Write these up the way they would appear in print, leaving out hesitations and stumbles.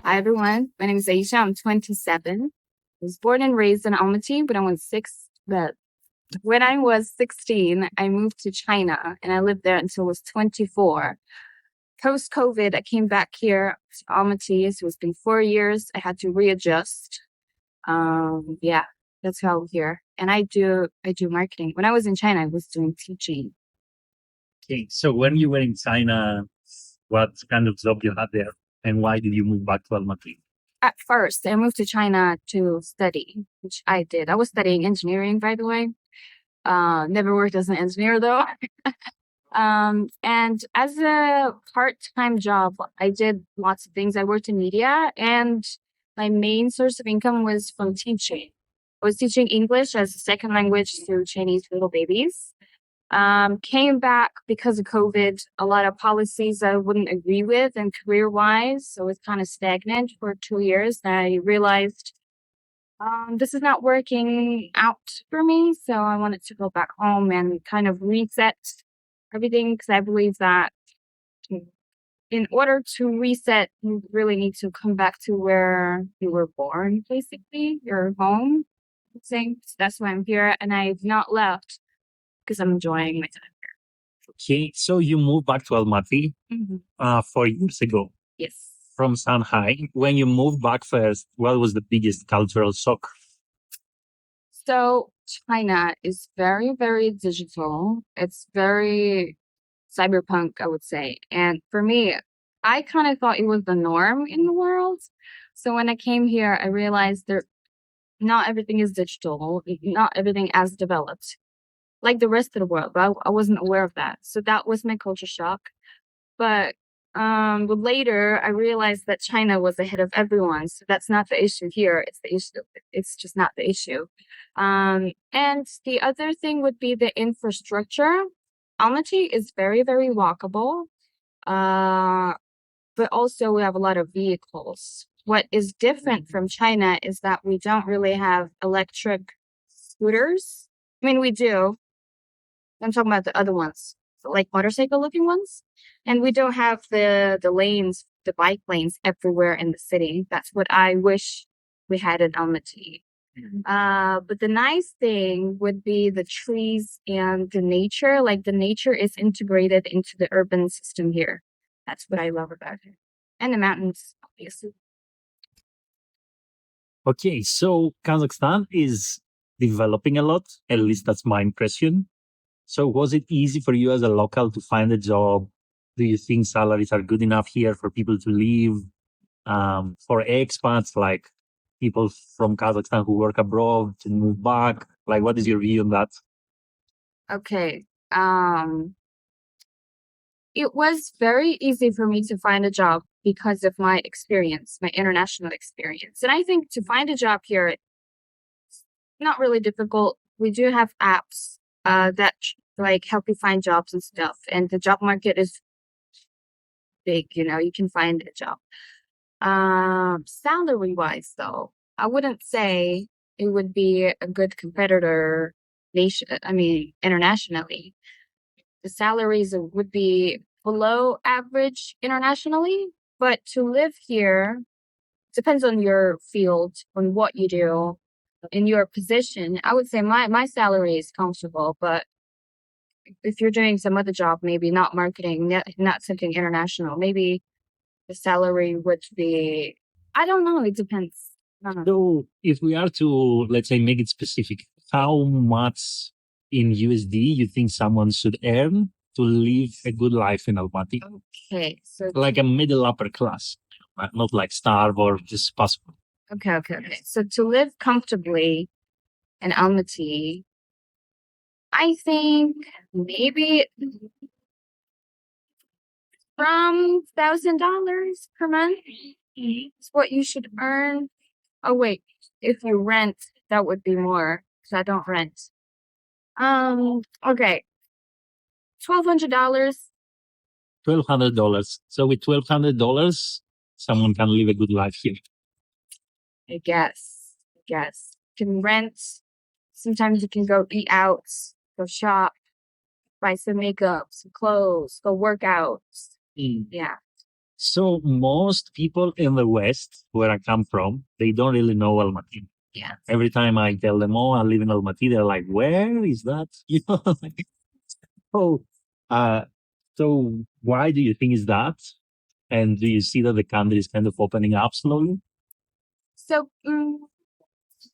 Hi everyone, my name is Aisha. I'm 27. I was born and raised in Almaty, but when I was 16, I moved to China and I lived there until I was 24. Post COVID, I came back here to Almaty. So it's been 4 years. I had to readjust. Yeah, that's how I'm here. And I do marketing. When I was in China, I was doing teaching. Okay, so when you were in China, what kind of job you had there, and why did you move back to Almaty? At first, I moved to China to study, which I did. I was studying engineering, by the way. Never worked as an engineer though. And as a part-time job, I did lots of things. I worked in media, and my main source of income was from teaching. I was teaching English as a second language to Chinese little babies. Came back because of COVID, a lot of policies I wouldn't agree with and career-wise, so it's kind of stagnant for 2 years. I realized this is not working out for me, so I wanted to go back home and kind of reset everything because I believe that in order to reset, you really need to come back to where you were born, basically, your home. So that's why I'm here, and I've not left because I'm enjoying my time. Okay, so you moved back to Almaty 4 years ago Yes. from Shanghai. When you moved back first, what was the biggest cultural shock? So China is very, very digital. It's very cyberpunk, I would say. And for me, I kind of thought it was the norm in the world. So when I came here, I realized that not everything is digital, not everything as developed like the rest of the world. But I wasn't aware of that. So that was my culture shock. But later I realized that China was ahead of everyone. So that's not the issue here. It's the issue. It's just not the issue. And the other thing would be the infrastructure. Almaty is very, very walkable. But also we have a lot of vehicles. What is different from China is that we don't really have electric scooters. I mean, we do. I'm talking about the other ones, like motorcycle looking ones. And we don't have the lanes, the bike lanes everywhere in the city. That's what I wish we had in Almaty. But the nice thing would be the trees and the nature. Like the nature is integrated into the urban system here. That's what I love about it. And the mountains, obviously. Okay, so Kazakhstan is developing a lot, at least that's my impression. So was it easy for you as a local to find a job? Do you think salaries are good enough here for people to live? For expats, like people from Kazakhstan who work abroad to move back? Like, what is your view on that? Okay. It was very easy for me to find a job because of my experience, my international experience. And I think to find a job here, it's not really difficult. We do have apps that like help you find jobs and stuff. And the job market is big, you can find a job. Salary wise though, I wouldn't say it would be a good competitor internationally. The salaries would be below average internationally, but to live here depends on your field, on what you do, in your position. I would say my salary is comfortable, but if you're doing some other job, maybe not marketing, not something international, maybe the salary would be, I don't know, it depends. I don't know. So if we are to, let's say, make it specific, how much in USD you think someone should earn to live a good life in Almaty? Okay, so Like a middle upper class, not like starve or just possible. okay. So to live comfortably in Almaty, I think maybe from $1,000 per month is what you should earn. Oh wait, if you rent, that would be more because I don't rent. Okay, $1,200. $1,200. So with $1,200, someone can live a good life here. I guess. You can rent. Sometimes you can go eat out, go shop, buy some makeup, some clothes, go work out. Yeah. So most people in the West, where I come from, they don't really know Almaty. Yeah. Every time I tell them, "Oh, I live in Almaty," they're like, "Where is that?" You know. Oh, uh, so why do you think is that? And do you see that the country is kind of opening up slowly? So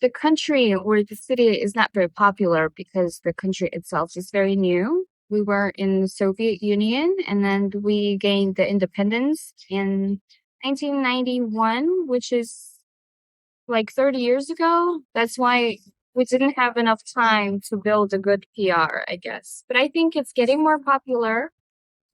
the country or the city is not very popular because the country itself is very new. We were in the Soviet Union and then we gained the independence in 1991, which is like 30 years ago. That's why we didn't have enough time to build a good PR, I guess. But I think it's getting more popular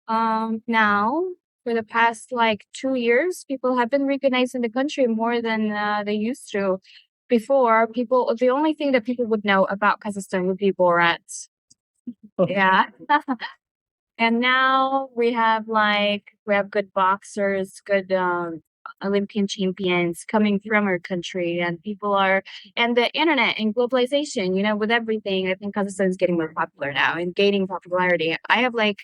now. For the past like 2 years, people have been recognizing the country more than they used to. Before, the only thing that people would know about Kazakhstan would be Borat. Yeah. And now we have good boxers, good Olympian champions coming from our country, and and the internet and globalization, with everything. I think Kazakhstan is getting more popular now and gaining popularity. I have like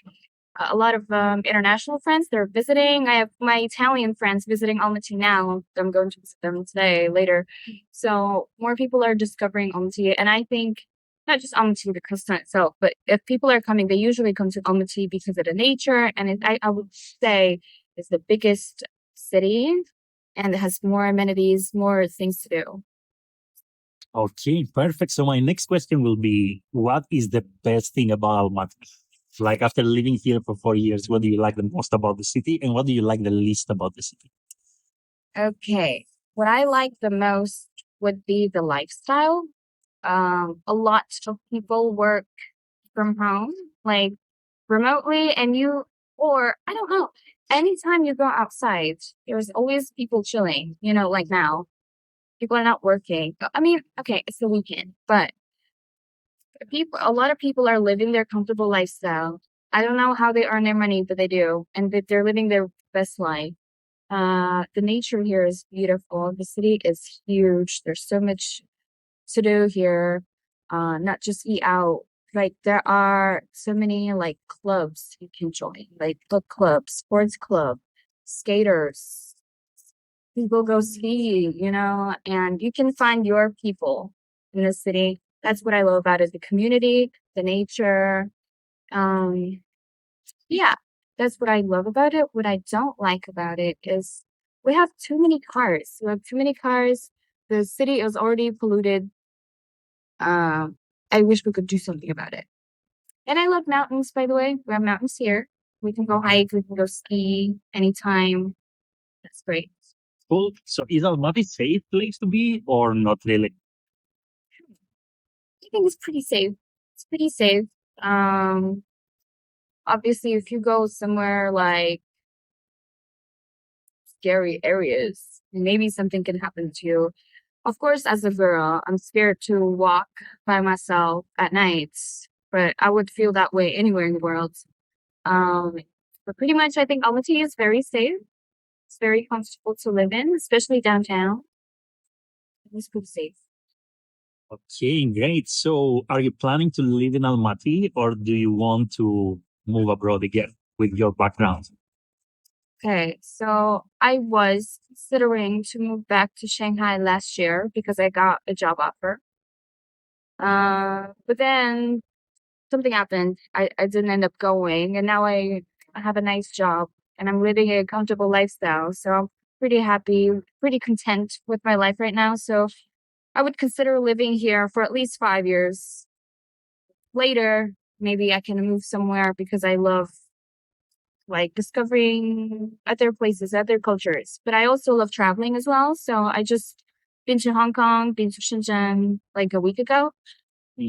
a lot of international friends. They're visiting. I have my Italian friends visiting Almaty now. I'm going to visit them today, later. So more people are discovering Almaty, and I think not just Almaty, the coastline itself, but if people are coming, they usually come to Almaty because of the nature, and I would say it's the biggest city, and it has more amenities, more things to do. Okay, perfect. So my next question will be, what is the best thing about Almaty? Like after living here for 4 years, what do you like the most about the city, and what do you like the least about the city? Okay, what I like the most would be the lifestyle. A lot of people work from home, like remotely, or I don't know, anytime you go outside, there's always people chilling, like now. People are not working. I mean, okay, it's the weekend, but a lot of people are living their comfortable lifestyle. I don't know how they earn their money, but they do, and that they're living their best life. The nature here is beautiful. The city is huge. There's so much to do here. Not just eat out. Like there are so many like clubs you can join, like book club, sports club, skaters. People go ski, and you can find your people in the city. That's what I love about it. The community, the nature. Um, yeah, that's what I love about it. What I don't like about it is we have too many cars. We have too many cars. The city is already polluted. Um, I wish we could do something about it. And I love mountains, by the way. We have mountains here. We can go hike, we can go ski anytime. That's great. Cool. So is Almaty safe place to be or not really? I think it's pretty safe. It's pretty safe. Um, Obviously, if you go somewhere like scary areas, maybe something can happen to you. Of course, as a girl, I'm scared to walk by myself at nights, but I would feel that way anywhere in the world. Um, but pretty much, I think Almaty is very safe. It's very comfortable to live in, especially downtown. It's pretty safe. Okay, great. So are you planning to live in Almaty or do you want to move abroad again with your background? Okay, so I was considering to move back to Shanghai last year because I got a job offer. But then something happened. I didn't end up going, and now I have a nice job and I'm living a comfortable lifestyle. So I'm pretty happy, pretty content with my life right now. So I would consider living here for at least 5 years. Later, maybe I can move somewhere because I love like discovering other places, other cultures. But I also love traveling as well. So I just been to Hong Kong, been to Shenzhen like a week ago.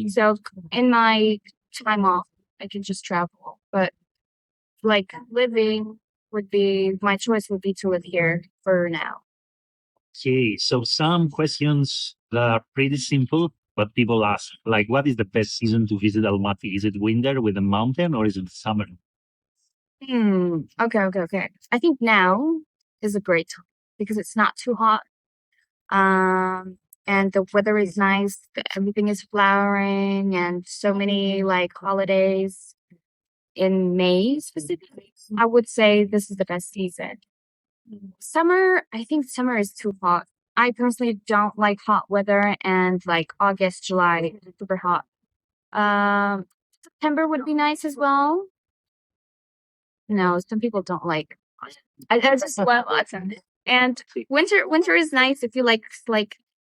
So in my time off, I can just travel. But like living would be my choice would be to live here for now. Okay, so some questions that are pretty simple, but people ask, like, what is the best season to visit Almaty? Is it winter with a mountain or is it summer? Okay, okay, okay. I think now is a great time because it's not too hot. Um, and the weather is nice. Everything is flowering and so many like holidays in May specifically. I would say this is the best season. Summer, I think summer is too hot. I personally don't like hot weather, and like August, July, super hot. Um, September would be nice as well. No, some people don't like. I just love autumn. And winter is nice if you like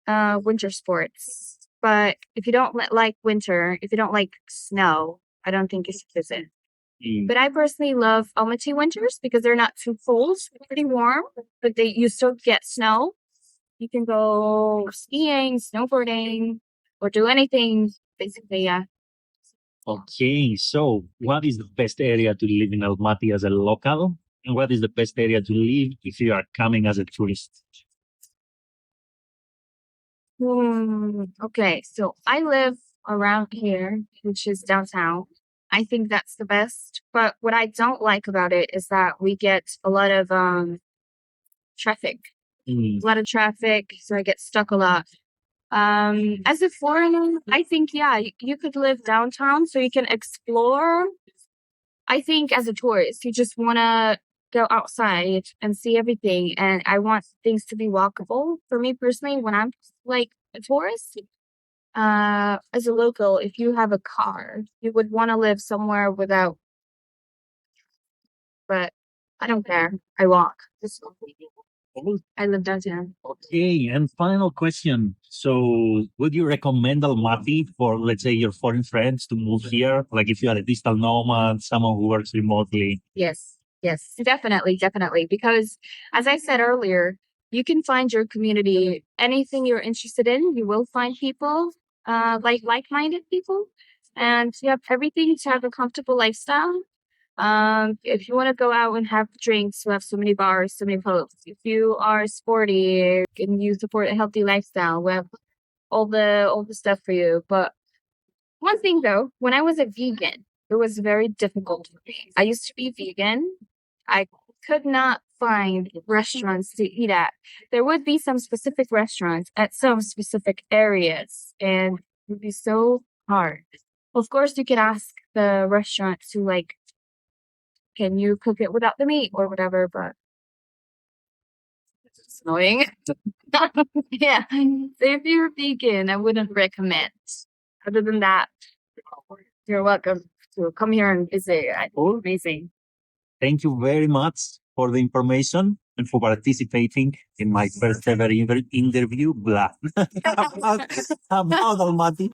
winter sports. But if you don't like winter, if you don't like snow, I don't think you should visit. But I personally love Almaty winters because they're not too cold, pretty warm, but you still get snow. You can go skiing, snowboarding, or do anything basically. Yeah. Okay, so what is the best area to live in Almaty as a local? And what is the best area to live if you are coming as a tourist? Okay, so I live around here, which is downtown. I think that's the best. But what I don't like about it is that we get a lot of traffic. Mm. A lot of traffic, so I get stuck a lot. As a foreigner, I think yeah, you could live downtown so you can explore. I think as a tourist, you just want to go outside and see everything, and I want things to be walkable. For me personally, when I'm like a tourist, as a local, if you have a car, you would want to live somewhere without, but I don't care. I walk. I live downtown. Okay, and final question. So, would you recommend Almaty for, let's say, your foreign friends to move here? Like if you are a digital nomad, someone who works remotely? Yes, yes, definitely, definitely. Because as I said earlier, you can find your community. Anything you're interested in, you will find people, like-minded people, and you have everything to have a comfortable lifestyle. If you want to go out and have drinks, we have so many bars, so many pubs. If you are sporty and you support a healthy lifestyle, we have all the stuff for you. But one thing though, when I was a vegan, it was very difficult for me. I used to be vegan. I could not find restaurants to eat at. There would be some specific restaurants at some specific areas, and it would be so hard. Of course, you could ask the restaurant to like, can you cook it without the meat or whatever, but it's annoying. Yeah. So if you're vegan, I wouldn't recommend. Other than that, you're welcome to come here and visit. It's amazing. Thank you very much for the information and for participating in my first ever interview. Blah. About Almaty.